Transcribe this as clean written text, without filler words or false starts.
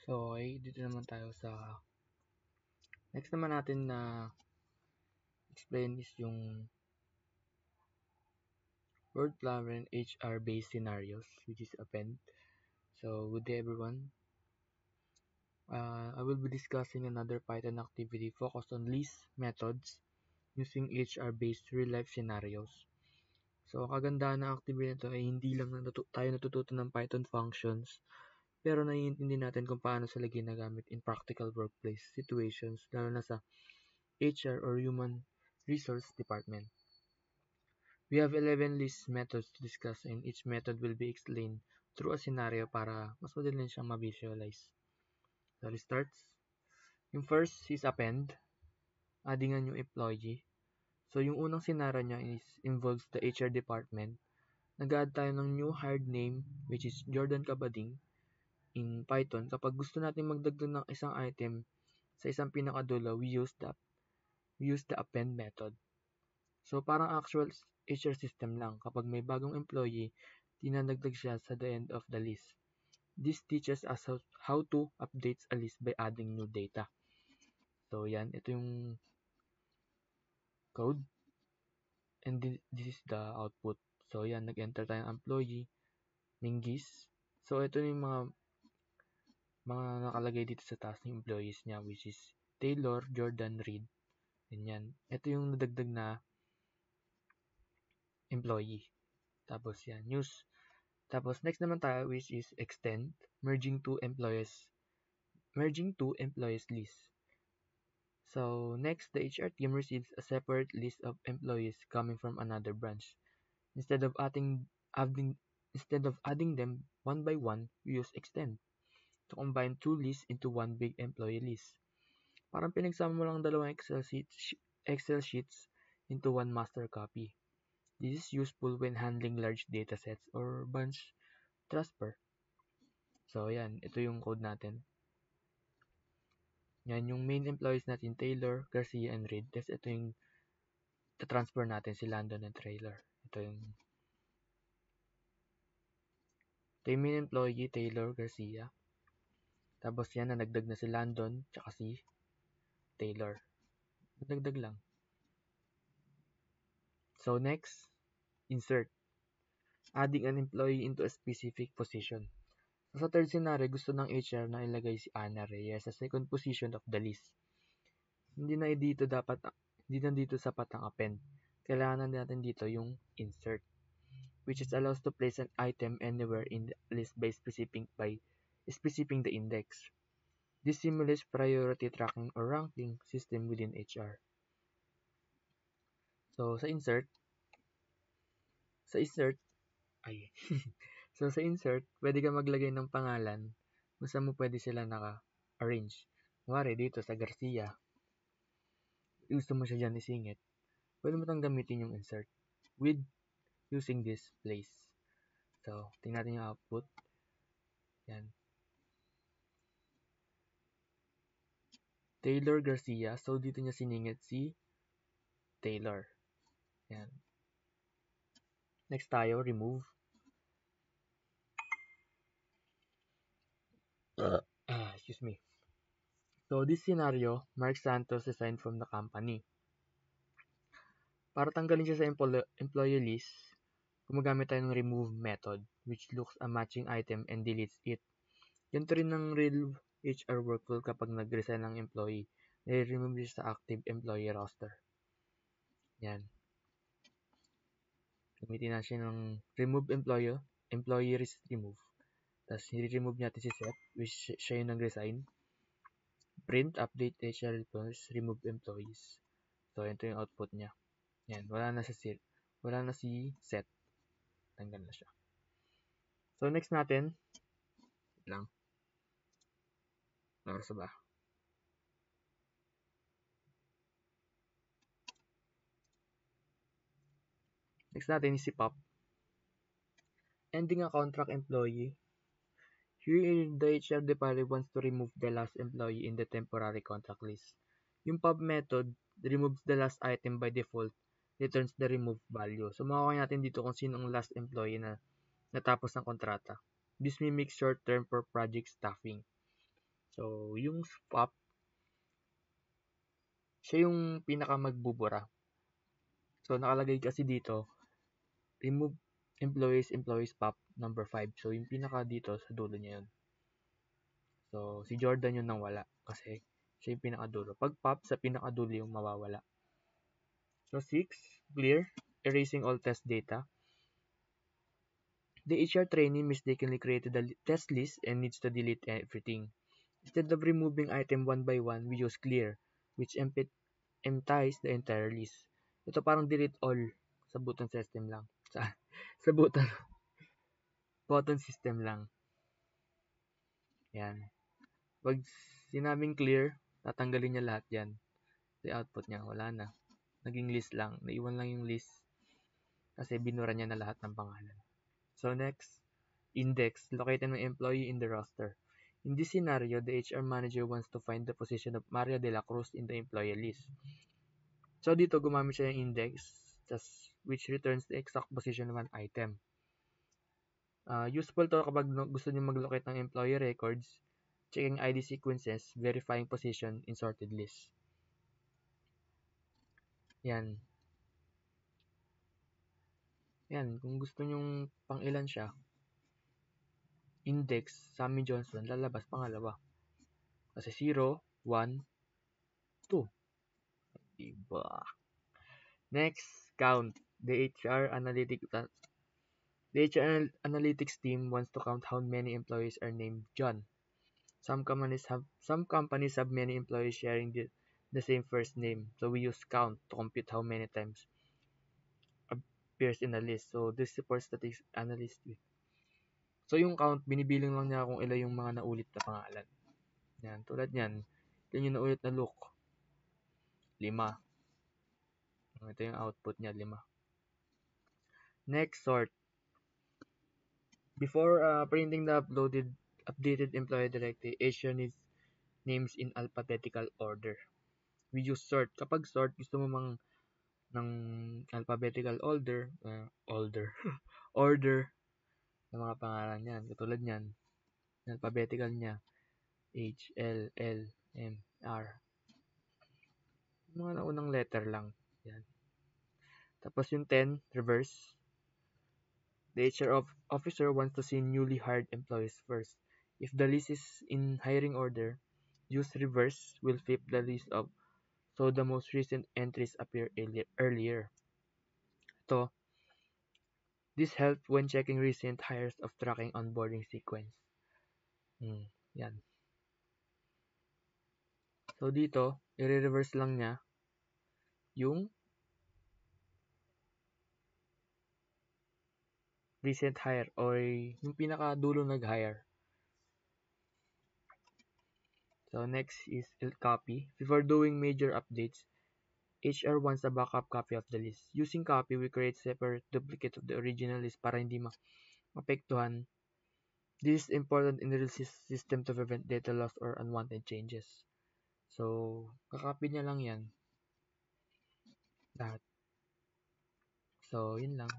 So, okay, dito naman tayo sa next naman natin na explain is yung word flower and HR based scenarios, which is append. So, good day everyone. I will be discussing another Python activity focused on list methods using HR based real life scenarios. So, ang kagandahan ng activity nito ay hindi lang tayo natututo ng Python functions, pero naiintindi natin kung paano sila ginagamit in practical workplace situations, lalo na sa HR or human resource department. We have 11 list methods to discuss and each method will be explained through a scenario para mas madali siyang ma-visualize. So, let's start. Yung first is append, addingan yung employee. So, yung unang scenario niya involves the HR department. Nag-add tayo ng new hired name, which is Jordan Cabading, in Python. Kapag gusto natin magdagdag ng isang item sa isang pinakadulo, we use the append method. So, parang actual HR system lang. Kapag may bagong employee, dinadagdag siya sa the end of the list. This teaches us how to update a list by adding new data. So, yan. Ito yung code. And this is the output. So, yan. Nag-enter tayong employee. Minggis. So, ito yung mga nakalagay dito sa taas ng employees niya, which is Taylor, Jordan, Reed. Ganyan. Ito yung nadagdag na employee. Tapos yan, news. Tapos next naman tayo, which is extend, merging two employees list. So next, the HR team receives a separate list of employees coming from another branch. Instead of adding them one by one, we use extend to combine two lists into one big employee list. Parang pinagsama mo lang dalawang Excel sheets into one master copy. This is useful when handling large datasets or bunch transfer. So, yan. Ito yung code natin. Yan, yung main employees natin, Taylor, Garcia, and Reed. Tapos ito yung transfer natin, si Landon and Taylor. Ito yung main employee, Taylor, Garcia. Tapos yan, nanagdag na si Landon, tsaka si Taylor. Nadagdag lang. So, next, insert. Adding an employee into a specific position. So, sa third scenario, gusto ng HR na ilagay si Ana Reyes sa second position of the list. Hindi na dito sapat ang append. Kailangan natin dito yung insert, which is allows to place an item anywhere in the list by specifying the index. This simulates priority tracking or ranking system within HR. So, sa insert, pwede ka maglagay ng pangalan kung saan mo pwede sila naka-arrange. Kunwari, dito sa Garcia, gusto mo siya dyan isingit, pwede mo tang gamitin yung insert with using this place. So, tingnan natin yung output. Yan. Taylor Garcia. So, dito niya siningit si Taylor. Yan. Next tayo, remove. Excuse me. So, this scenario, Mark Santos resigned from the company. Para tanggalin siya sa employee list, gumagamit tayo ng remove method, which looks a matching item and deletes it. Ganito rin ng real HR workflow kapag nag-resign ng employee. I-remove siya sa active employee roster. Yan. Gamitin na siya ng remove employee remove. Tapos, i-remove natin si Seth, which siya yung nag-resign. Print, update HR employees, remove employees. So, ito yung output niya. Yan, wala na si Seth. Tanggal na siya. So, next natin, Oras ba? Next natin is si Pop. Ending a contract employee. Here, the HR department wants to remove the last employee in the temporary contract list. Yung pub method removes the last item by default, returns the remove value. So, makukuha natin dito kung sino ang last employee na natapos ng kontrata. This mimics short term for project staffing. So, yung POP, siya yung pinaka magbubura. So, nakalagay kasi dito, remove employees POP number 5. So, yung pinaka dito sa dulo niya yun. So, si Jordan yun nang wala kasi siya yung pinakadulo. Pag POP, sa pinakadulo yung mawawala. So, 6, clear, erasing all test data. The HR trainee mistakenly created a test list and needs to delete everything. Instead of removing item one by one, we use clear, which empties the entire list. Ito parang delete all sa button system lang. Sa button system lang. Yan. Pag sinabing clear, tatanggalin niya lahat yan. Sa output niya, wala na. Naging list lang. Naiwan lang yung list kasi binura niya na lahat ng pangalan. So next, index. Locate an employee in the roster. In this scenario, the HR manager wants to find the position of Maria de la Cruz in the employee list. So dito, gumamit siya ng index, which returns the exact position of an item. Useful to kapag gusto niyo mag-locate ng employee records, checking ID sequences, verifying position in sorted list. Yan. Yan, kung gusto nyong pang ilan siya, index, Sammy Johnson, lalabas pangalawa. Kasi 0, 1, 2. Diba? Next, count. The HR analytics team wants to count how many employees are named John. Some companies have many employees sharing the same first name. So we use count to compute how many times appears in a list. So this supports statistics analyst. So yung count, binibilang lang niya kung ilan yung mga naulit na pangalan. Yan, tulad yan. Ilan yung naulit na look? 5. Ito yung output niya, 5. Next, sort. Before printing the updated employee directory, HR needs names in alphabetical order. We use sort. Kapag sort, gusto mo ng alphabetical order, order ng mga pangalan yan. Katulad yan, alphabetical niya, H, L, L, M, R. Mga naunang letter lang. Yan. Tapos yung 10, reverse. The HR officer wants to see newly hired employees first. If the list is in hiring order, use reverse will flip the list up so the most recent entries appear earlier. So, this helps when checking recent hires of tracking onboarding sequence. Yan. So, dito, i-reverse lang niya yung recent hire or yung pinakadulo nag-hire. So, next is copy. Before doing major updates, HR wants a backup copy of the list. Using copy, we create separate duplicate of the original list para hindi mapektuhan. This is important in the system to prevent data loss or unwanted changes. So, kakopy niya lang yan. Lahat. So, yun lang.